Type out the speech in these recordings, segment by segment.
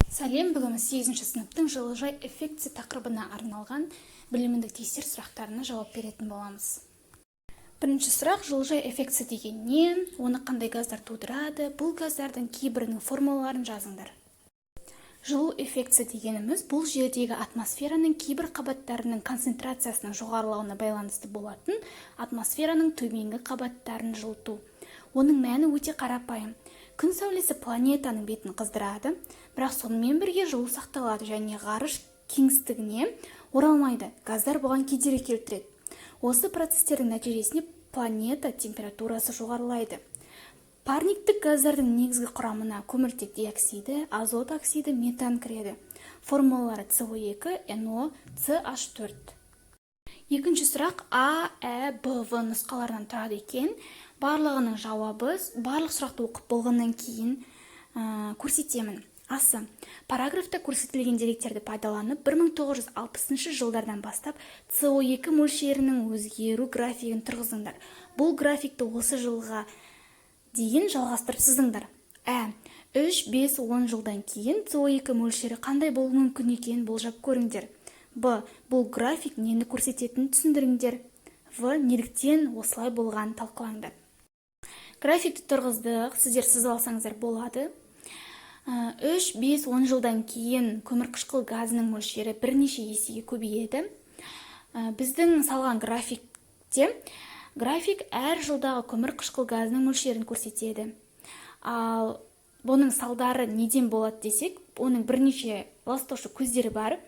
Сәлем, бүгін 8-ші сыныптың жылыжай эффектісі тақырыбына арналған білімдік тестер сұрақтарына жауап беретін боламыз. Бірінші сұрақ: жылыжай эффектісі деген не? Оны қандай газдар тудырады? Бұл газдардың кейбірінің формулаларын жазыңдар. Жылу эффектісі дегеніміз бұл жердегі атмосфераның кейбір қабаттарының концентрациясының жоғарылауына байланысты болатын атмосфераның төменгі қабаттарын жылыту. Оның мәні өте қарапайым. Күн сәулесі планетаның бетін қыздырады, бірақ сонымен бірге жылу сақталады және ғарыш кеңістігіне оралмайды. Газдар бұған кедергі келтіреді. Осы процестердің нәтижесінде планета температурасы жоғарылайды. Парниктік газдардың негізгі құрамына көміртек диоксиді, азот оксиді, метан кіреді. Формулалары CO2, NO, CH4. Екінші сұрақ: А, Ә, Б, В нұсқаларынан тұрады екен. Барлығының жауабы барлық сұрақты оқып болғаннан кейін көрсетемін. Асы: параграфта көрсетілген деректерді пайдаланып 1960 жылдардан бастап CO2 мөлшерінің өзгеру графигін тұрғызыңдар. Бұл графикті осы жылға дейін жалғастырып сызыңдар. Ә. 3, 5, 10 жылдан кейін CO2 мөлшері қандай болуы мүмкін екенін болжап көріңдер. Б. Бұл график нені көрсететінін түсіндіріңдер. В. Неліктен осылай болғанын талқылаңдар. Графикті тұрғыздық, сіздер сызып алсаңыздар болады. 3, 5, 10 жылдан кейін көмірқышқыл газының мөлшері бірнеше есеге көбейеді. Біздің салған график әр жылдағы көмірқышқыл газының мөлшерін көрсетеді. Ал бұның салдары неден болады десек, оның бірнеше ластаушы көздері бар.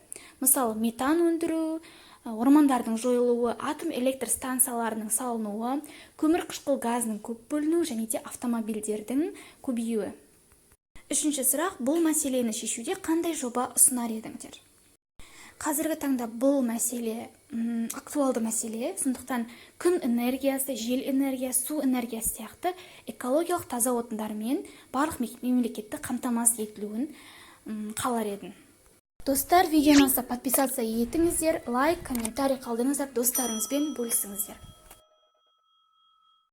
Мысалы, метан өндіру, ормандардың жойылуы, атом электр станцияларының салынуы, көмірқышқыл газының көп бөліну және де автомобильдердің көбеюі. Үшінші сұрақ: бұл мәселені шешуде қандай жоба ұсынар едіңдер? Қазіргі таңда бұл мәселе актуалды мәселе, сондықтан күн энергиясы, жел энергиясы, су энергиясы сияқты экологиялық таза отындармен барлық мемлекетті қамтамасыз етілуін қалар едім. Достар, видеоны подписаться етіңіздер, лайк, комментарий қалдырыңыздар, достарыңызбен бөлісіңіздер.